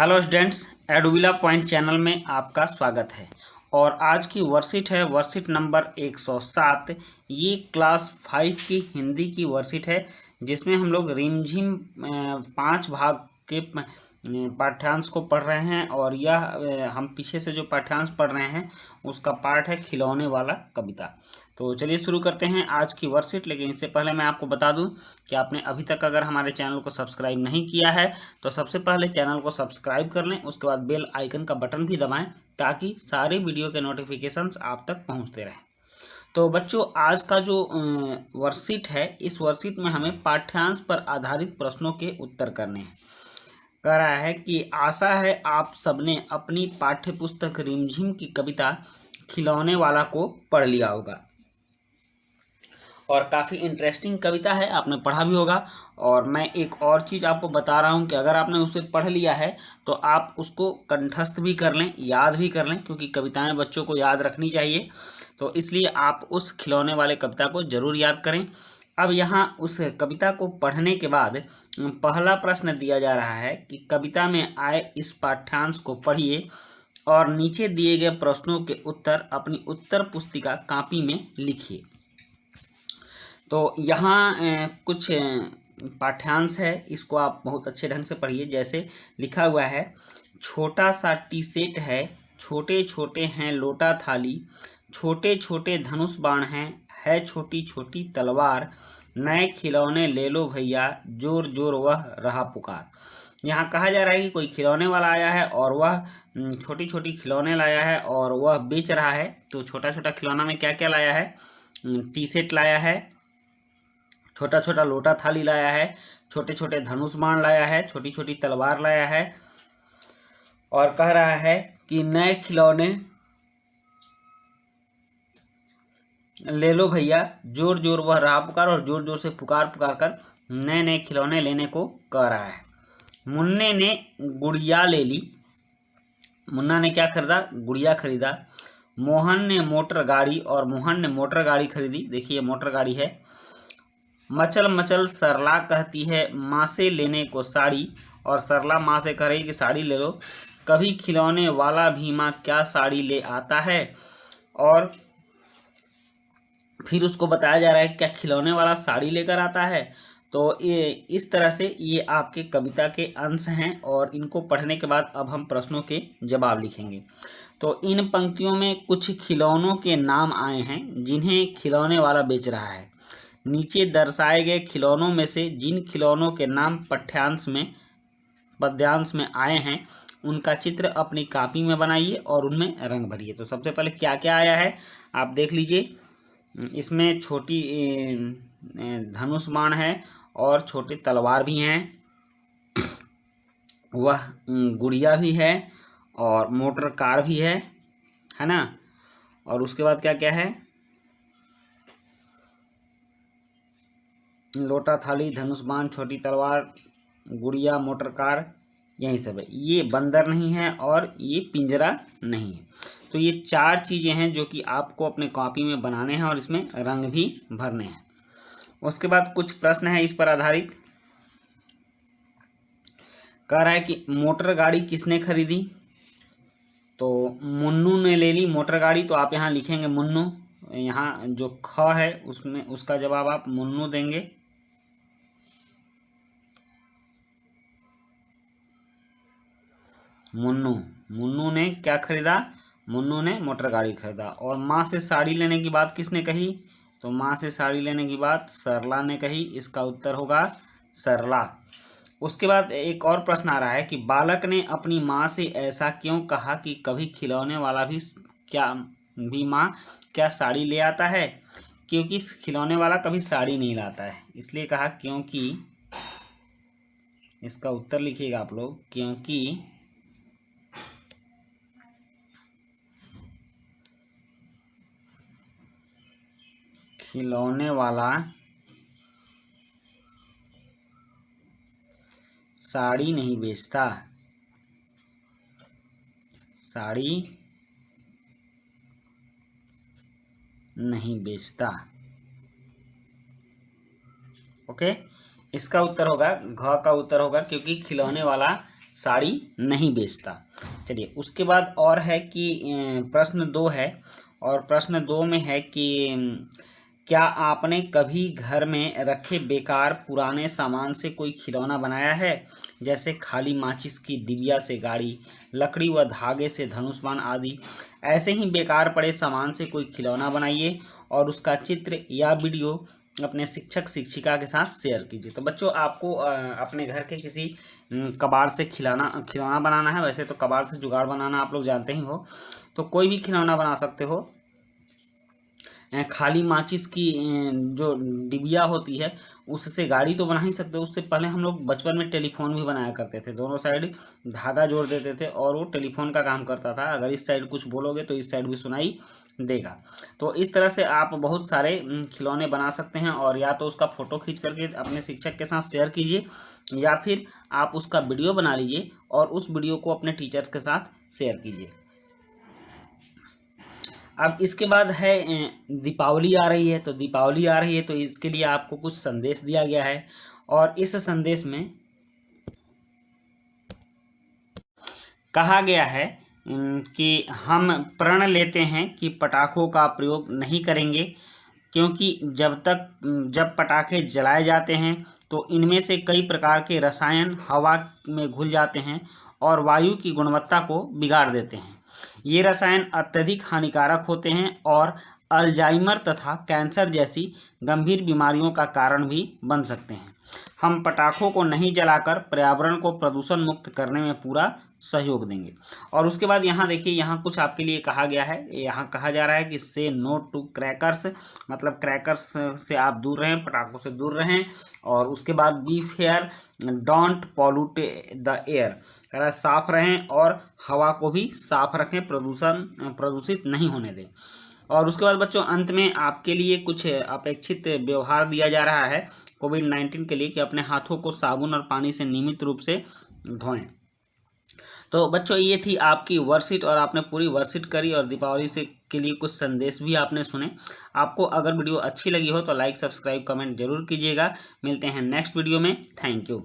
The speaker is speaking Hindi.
हेलो स्टूडेंट्स, एडुविला पॉइंट चैनल में आपका स्वागत है। और आज की वर्कशीट है वर्कशीट नंबर 107। ये क्लास 5 की हिंदी की वर्कशीट है, जिसमें हम लोग रिमझिम 5 भाग के पाठ्यांश को पढ़ रहे हैं। और यह हम पीछे से जो पाठ्यांश पढ़ रहे हैं उसका पार्ट है खिलौने वाला कविता। तो चलिए शुरू करते हैं आज की वर्कशीट। लेकिन इससे पहले मैं आपको बता दूं कि आपने अभी तक अगर हमारे चैनल को सब्सक्राइब नहीं किया है तो सबसे पहले चैनल को सब्सक्राइब कर लें, उसके बाद बेल आइकन का बटन भी दबाएं ताकि सारे वीडियो के नोटिफिकेशंस आप तक पहुंचते रहें। तो बच्चों, आज का जो वर्कशीट है, इस वर्कशीट में हमें पाठ्यांश पर आधारित प्रश्नों के उत्तर करने हैं। कह रहा है कि आशा है आप सबने अपनी पाठ्य पुस्तक रिमझिम की कविता खिलौने वाला को पढ़ लिया होगा। और काफ़ी इंटरेस्टिंग कविता है, आपने पढ़ा भी होगा। और मैं एक और चीज़ आपको बता रहा हूँ कि अगर आपने उसे पढ़ लिया है तो आप उसको कंठस्थ भी कर लें, याद भी कर लें, क्योंकि कविताएं बच्चों को याद रखनी चाहिए। तो इसलिए आप उस खिलौने वाले कविता को ज़रूर याद करें। अब यहाँ उस कविता को पढ़ने के बाद पहला प्रश्न दिया जा रहा है कि कविता में आए इस पाठ्यांश को पढ़िए और नीचे दिए गए प्रश्नों के उत्तर अपनी उत्तर पुस्तिका कॉपी में लिखिए। तो यहाँ कुछ पाठ्यांश है, इसको आप बहुत अच्छे ढंग से पढ़िए। जैसे लिखा हुआ है, छोटा सा टी सेट है, छोटे छोटे हैं लोटा थाली, छोटे छोटे धनुष बाण हैं, है छोटी छोटी तलवार, नए खिलौने ले लो भैया, जोर जोर वह रहा पुकार। यहाँ कहा जा रहा है कि कोई खिलौने वाला आया है और वह छोटी छोटी खिलौने लाया है और वह बेच रहा है। तो छोटा छोटा खिलौना में क्या क्या लाया है? टी सेट लाया है, छोटा छोटा लोटा थाली लाया है, छोटे छोटे धनुष बाण लाया है, छोटी छोटी तलवार लाया है। और कह रहा है कि नए खिलौने ले लो भैया, जोर जोर वह रहा पुकार, और जोर जोर से पुकार पुकार कर नए नए खिलौने लेने को कह रहा है। मुन्ने ने गुड़िया ले ली, मुन्ना ने क्या खरीदा? गुड़िया खरीदा। मोहन ने मोटर गाड़ी, और मोहन ने मोटर गाड़ी खरीदी। देखिए मोटर गाड़ी है। मचल मचल सरला कहती है माँ से लेने को साड़ी, और सरला माँ से कह रही कि साड़ी ले लो। कभी खिलौने वाला भी माँ क्या साड़ी ले आता है। और फिर उसको बताया जा रहा है क्या खिलौने वाला साड़ी लेकर आता है। तो ये इस तरह से ये आपके कविता के अंश हैं, और इनको पढ़ने के बाद अब हम प्रश्नों के जवाब लिखेंगे। तो इन पंक्तियों में कुछ खिलौनों के नाम आए हैं जिन्हें खिलौने वाला बेच रहा है। नीचे दर्शाए गए खिलौनों में से जिन खिलौनों के नाम पद्यांश में आए हैं उनका चित्र अपनी कॉपी में बनाइए और उनमें रंग भरिए। तो सबसे पहले क्या क्या आया है आप देख लीजिए। इसमें छोटी धनुष बाण है और छोटी तलवार भी हैं, वह गुड़िया भी है और मोटर कार भी है ना। और उसके बाद क्या क्या है? लोटा थाली, धनुष बाण, छोटी तलवार, गुड़िया, मोटर कार, यही सब है। ये बंदर नहीं है और ये पिंजरा नहीं है। तो ये 4 चीज़ें हैं जो कि आपको अपने कॉपी में बनाने हैं और इसमें रंग भी भरने हैं। उसके बाद कुछ प्रश्न है इस पर आधारित। कह रहा है कि मोटर गाड़ी किसने खरीदी? तो मुन्नू ने ले ली मोटर गाड़ी, तो आप यहाँ लिखेंगे मुन्नू। यहाँ जो ख है उसमें उसका जवाब आप मुन्नू देंगे। मुन्नू ने क्या खरीदा? मुन्नू ने मोटर गाड़ी खरीदा। और माँ से साड़ी लेने की बात किसने कही? तो माँ से साड़ी लेने की बात सरला ने कही। इसका उत्तर होगा सरला। उसके बाद एक और प्रश्न आ रहा है कि बालक ने अपनी माँ से ऐसा क्यों कहा कि कभी खिलौने वाला भी माँ क्या साड़ी ले आता है? क्योंकि खिलौने वाला कभी साड़ी नहीं लाता है, इसलिए कहा क्योंकि। इसका उत्तर लिखिएगा आप लोग, क्योंकि खिलौने वाला साड़ी नहीं बेचता, साड़ी नहीं बेचता। ओके, इसका उत्तर होगा, घ का उत्तर होगा क्योंकि खिलौने वाला साड़ी नहीं बेचता। चलिए उसके बाद और है कि प्रश्न 2 है, और प्रश्न 2 में है कि क्या आपने कभी घर में रखे बेकार पुराने सामान से कोई खिलौना बनाया है, जैसे खाली माचिस की डिबिया से गाड़ी, लकड़ी व धागे से धनुष बाण आदि। ऐसे ही बेकार पड़े सामान से कोई खिलौना बनाइए और उसका चित्र या वीडियो अपने शिक्षक शिक्षिका के साथ शेयर कीजिए। तो बच्चों आपको अपने घर के किसी कबाड़ से खिलौना बनाना है। वैसे तो कबाड़ से जुगाड़ बनाना आप लोग जानते ही हो, तो कोई भी खिलौना बना सकते हो। खाली माचिस की जो डिबिया होती है उससे गाड़ी तो बना ही सकते हो। उससे पहले हम लोग बचपन में टेलीफोन भी बनाया करते थे, दोनों साइड धागा जोड़ देते थे और वो टेलीफोन का काम करता था। अगर इस साइड कुछ बोलोगे तो इस साइड भी सुनाई देगा। तो इस तरह से आप बहुत सारे खिलौने बना सकते हैं, और या तो उसका फ़ोटो खींच करके अपने शिक्षक के साथ शेयर कीजिए, या फिर आप उसका वीडियो बना लीजिए और उस वीडियो को अपने टीचर्स के साथ शेयर कीजिए। अब इसके बाद है दीपावली आ रही है, तो दीपावली आ रही है तो इसके लिए आपको कुछ संदेश दिया गया है, और इस संदेश में कहा गया है कि हम प्रण लेते हैं कि पटाखों का प्रयोग नहीं करेंगे, क्योंकि जब पटाखे जलाए जाते हैं तो इनमें से कई प्रकार के रसायन हवा में घुल जाते हैं और वायु की गुणवत्ता को बिगाड़ देते हैं। ये रसायन अत्यधिक हानिकारक होते हैं और अल्जाइमर तथा कैंसर जैसी गंभीर बीमारियों का कारण भी बन सकते हैं। हम पटाखों को नहीं जलाकर पर्यावरण को प्रदूषण मुक्त करने में पूरा सहयोग देंगे। और उसके बाद यहाँ देखिए, यहाँ कुछ आपके लिए कहा गया है। यहाँ कहा जा रहा है कि से नो टू क्रैकर्स, मतलब क्रैकर्स से आप दूर रहें, पटाखों से दूर रहें। और उसके बाद be fair, don't pollute the air, कह रहा है साफ रहें और हवा को भी साफ रखें, प्रदूषित नहीं होने दें। और उसके बाद बच्चों अंत में आपके लिए कुछ अपेक्षित व्यवहार दिया जा रहा है कोविड-19 के लिए, कि अपने हाथों को साबुन और पानी से नियमित रूप से धोएं। तो बच्चों ये थी आपकी वर्कशीट, और आपने पूरी वर्कशीट करी और दीपावली से के लिए कुछ संदेश भी आपने सुने। आपको अगर वीडियो अच्छी लगी हो तो लाइक, सब्सक्राइब, कमेंट जरूर कीजिएगा। मिलते हैं नेक्स्ट वीडियो में। Thank you.